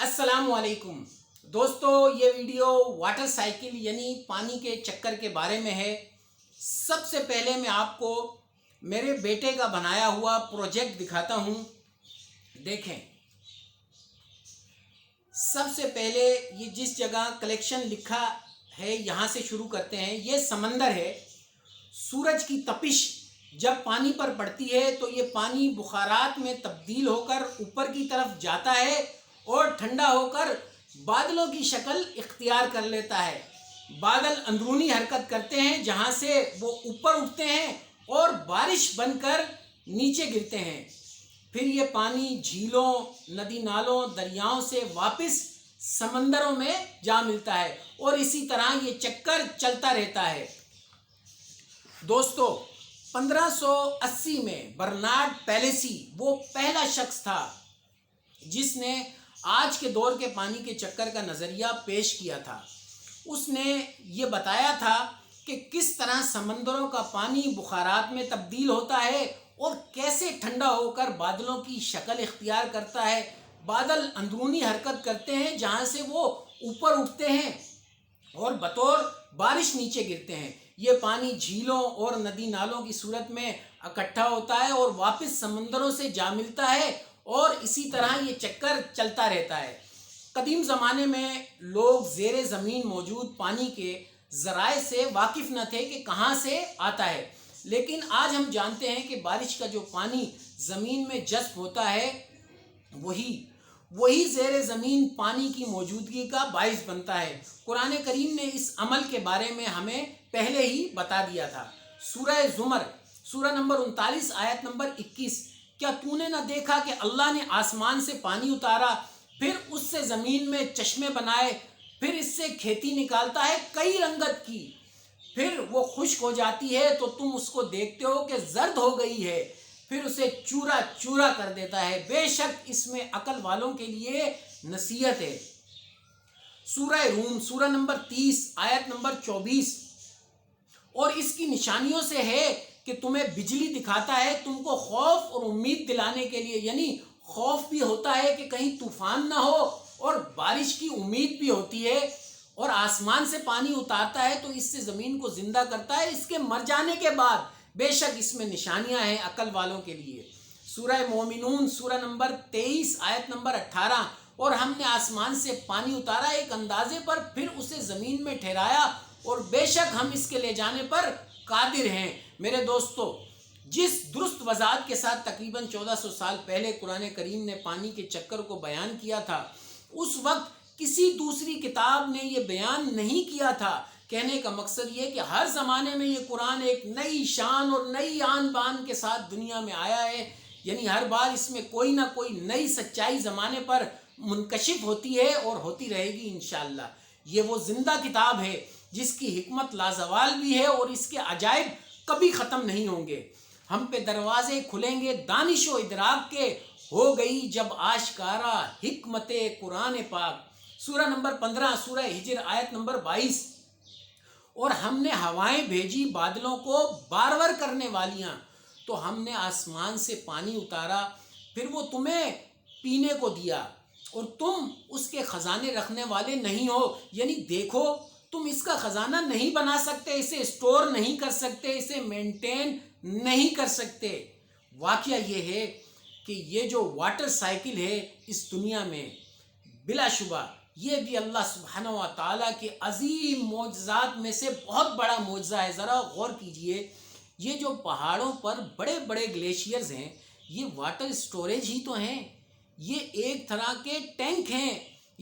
السلام علیکم دوستو، یہ ویڈیو واٹر سائیکل یعنی پانی کے چکر کے بارے میں ہے۔ سب سے پہلے میں آپ کو میرے بیٹے کا بنایا ہوا پروجیکٹ دکھاتا ہوں۔ دیکھیں، سب سے پہلے یہ جس جگہ کلیکشن لکھا ہے یہاں سے شروع کرتے ہیں۔ یہ سمندر ہے۔ سورج کی تپش جب پانی پر پڑتی ہے تو یہ پانی بخارات میں تبدیل ہو کر اوپر کی طرف جاتا ہے اور ٹھنڈا ہو کر بادلوں کی شکل اختیار کر لیتا ہے۔ بادل اندرونی حرکت کرتے ہیں جہاں سے وہ اوپر اٹھتے ہیں اور بارش بن کر نیچے گرتے ہیں۔ پھر یہ پانی جھیلوں، ندی نالوں، دریاؤں سے واپس سمندروں میں جا ملتا ہے اور اسی طرح یہ چکر چلتا رہتا ہے۔ دوستو، 1580 میں برنارڈ پیلیسی وہ پہلا شخص تھا جس نے آج کے دور کے پانی کے چکر کا نظریہ پیش کیا تھا۔ اس نے یہ بتایا تھا کہ کس طرح سمندروں کا پانی بخارات میں تبدیل ہوتا ہے اور کیسے ٹھنڈا ہو کر بادلوں کی شکل اختیار کرتا ہے۔ بادل اندرونی حرکت کرتے ہیں جہاں سے وہ اوپر اٹھتے ہیں اور بطور بارش نیچے گرتے ہیں۔ یہ پانی جھیلوں اور ندی نالوں کی صورت میں اکٹھا ہوتا ہے اور واپس سمندروں سے جا ملتا ہے اور اسی طرح یہ چکر چلتا رہتا ہے۔ قدیم زمانے میں لوگ زیر زمین موجود پانی کے ذرائع سے واقف نہ تھے کہ کہاں سے آتا ہے، لیکن آج ہم جانتے ہیں کہ بارش کا جو پانی زمین میں جذب ہوتا ہے وہی زیر زمین پانی کی موجودگی کا باعث بنتا ہے۔ قرآن کریم نے اس عمل کے بارے میں ہمیں پہلے ہی بتا دیا تھا۔ سورہ زمر، سورہ نمبر 39 آیت نمبر 21، کیا تو نے نہ دیکھا کہ اللہ نے آسمان سے پانی اتارا، پھر اس سے زمین میں چشمے بنائے، پھر اس سے کھیتی نکالتا ہے کئی رنگت کی، پھر وہ خشک ہو جاتی ہے تو تم اس کو دیکھتے ہو کہ زرد ہو گئی ہے، پھر اسے چورا چورا کر دیتا ہے۔ بے شک اس میں عقل والوں کے لیے نصیحت ہے۔ سورہ روم، سورہ نمبر 30 آیت نمبر 24، اور اس کی نشانیوں سے ہے کہ تمہیں بجلی دکھاتا ہے تم کو خوف اور امید دلانے کے لیے، یعنی خوف بھی ہوتا ہے کہ کہیں طوفان نہ ہو اور بارش کی امید بھی ہوتی ہے، اور آسمان سے پانی اتارتا ہے تو اس سے زمین کو زندہ کرتا ہے اس کے مر جانے کے بعد۔ بے شک اس میں نشانیاں ہیں عقل والوں کے لیے۔ سورہ مومنون، سورہ نمبر 23 آیت نمبر 18، اور ہم نے آسمان سے پانی اتارا ایک اندازے پر، پھر اسے زمین میں ٹھہرایا، اور بے شک ہم اس کے لے جانے پر قادر ہیں۔ میرے دوستو، جس درست وضاحت کے ساتھ تقریباً 1400 سال پہلے قرآن کریم نے پانی کے چکر کو بیان کیا تھا، اس وقت کسی دوسری کتاب نے یہ بیان نہیں کیا تھا۔ کہنے کا مقصد یہ کہ ہر زمانے میں یہ قرآن ایک نئی شان اور نئی آن بان کے ساتھ دنیا میں آیا ہے، یعنی ہر بار اس میں کوئی نہ کوئی نئی سچائی زمانے پر منکشف ہوتی ہے اور ہوتی رہے گی انشاءاللہ۔ یہ وہ زندہ کتاب ہے جس کی حکمت لازوال بھی ہے اور اس کے عجائب کبھی ختم نہیں ہوں گے۔ ہم پہ دروازے کھلیں گے دانش و ادراک کے، ہو گئی جب آشکارا حکمت قرآن پاک۔ سورہ نمبر 15، سورہ ہجر آیت نمبر 22، اور ہم نے ہوائیں بھیجی بادلوں کو بارور کرنے والیاں، تو ہم نے آسمان سے پانی اتارا، پھر وہ تمہیں پینے کو دیا، اور تم اس کے خزانے رکھنے والے نہیں ہو، یعنی دیکھو تم اس کا خزانہ نہیں بنا سکتے، اسے اسٹور نہیں کر سکتے، اسے مینٹین نہیں کر سکتے۔ واقعہ یہ ہے کہ یہ جو واٹر سائیکل ہے اس دنیا میں، بلا شبہ یہ بھی اللہ سبحانہ و تعالیٰ کے عظیم معجزات میں سے بہت بڑا معجزہ ہے۔ ذرا غور کیجئے، یہ جو پہاڑوں پر بڑے بڑے گلیشیئرز ہیں، یہ واٹر سٹوریج ہی تو ہیں، یہ ایک طرح کے ٹینک ہیں۔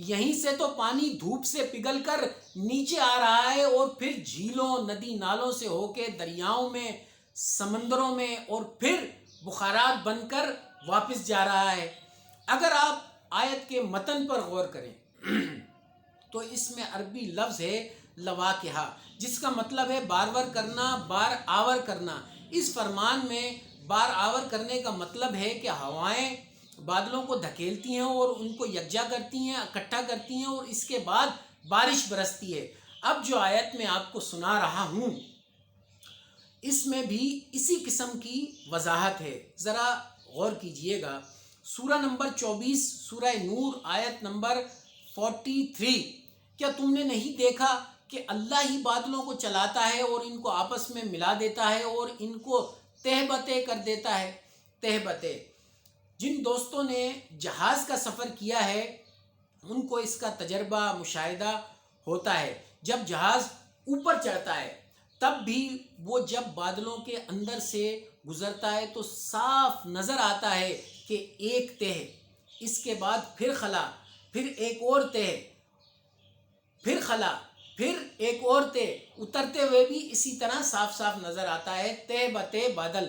یہیں سے تو پانی دھوپ سے پگھل کر نیچے آ رہا ہے اور پھر جھیلوں، ندی نالوں سے ہو کے دریاؤں میں، سمندروں میں، اور پھر بخارات بن کر واپس جا رہا ہے۔ اگر آپ آیت کے متن پر غور کریں تو اس میں عربی لفظ ہے لواقحہ، جس کا مطلب ہے بارور کرنا، بار آور کرنا۔ اس فرمان میں بار آور کرنے کا مطلب ہے کہ ہوائیں بادلوں کو دھکیلتی ہیں اور ان کو یکجا کرتی ہیں، اکٹھا کرتی ہیں، اور اس کے بعد بارش برستی ہے۔ اب جو آیت میں آپ کو سنا رہا ہوں اس میں بھی اسی قسم کی وضاحت ہے، ذرا غور کیجئے گا۔ سورہ نمبر 24 سورہ نور آیت نمبر 43، کیا تم نے نہیں دیکھا کہ اللہ ہی بادلوں کو چلاتا ہے اور ان کو آپس میں ملا دیتا ہے اور ان کو تہ بتہ کر دیتا ہے۔ تہ بتہ، جن دوستوں نے جہاز کا سفر کیا ہے ان کو اس کا تجربہ مشاہدہ ہوتا ہے۔ جب جہاز اوپر چڑھتا ہے تب بھی وہ جب بادلوں کے اندر سے گزرتا ہے تو صاف نظر آتا ہے کہ ایک تہ، اس کے بعد پھر خلا، پھر ایک اور تہ، پھر خلا، پھر ایک اور تہ، اترتے ہوئے بھی اسی طرح صاف صاف نظر آتا ہے، تہ بتہ بادل۔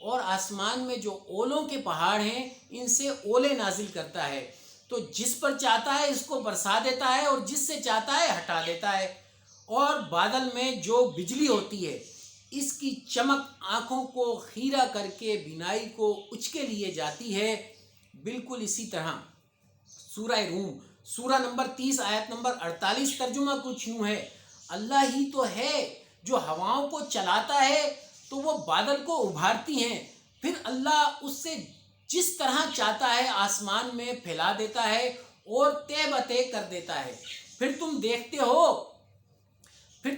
اور آسمان میں جو اولوں کے پہاڑ ہیں ان سے اولے نازل کرتا ہے، تو جس پر چاہتا ہے اس کو برسا دیتا ہے اور جس سے چاہتا ہے ہٹا دیتا ہے۔ اور بادل میں جو بجلی ہوتی ہے اس کی چمک آنکھوں کو خیرہ کر کے بینائی کو اچکے لیے جاتی ہے۔ بالکل اسی طرح سورہ روم سورہ نمبر 30 آیت نمبر 48 ترجمہ کچھ یوں ہے، اللہ ہی تو ہے جو ہواؤں کو چلاتا ہے تو وہ بادل کو ابھارتی ہیں، پھر اللہ اس سے جس طرح چاہتا ہے آسمان میں پھیلا دیتا ہے اور تہ بتہ کر دیتا ہے۔ پھر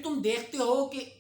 تم دیکھتے ہو کہ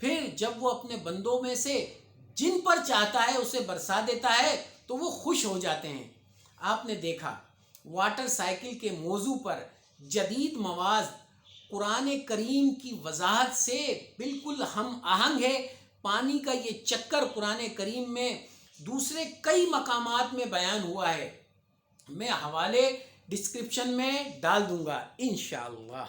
پھر جب وہ اپنے بندوں میں سے جن پر چاہتا ہے اسے برسا دیتا ہے تو وہ خوش ہو جاتے ہیں۔ آپ نے دیکھا واٹر سائیکل کے موضوع پر جدید مواد قرآن کریم کی وضاحت سے بالکل ہم آہنگ ہے۔ پانی کا یہ چکر قرآن کریم میں دوسرے کئی مقامات میں بیان ہوا ہے، میں حوالے ڈسکرپشن میں ڈال دوں گا انشاءاللہ۔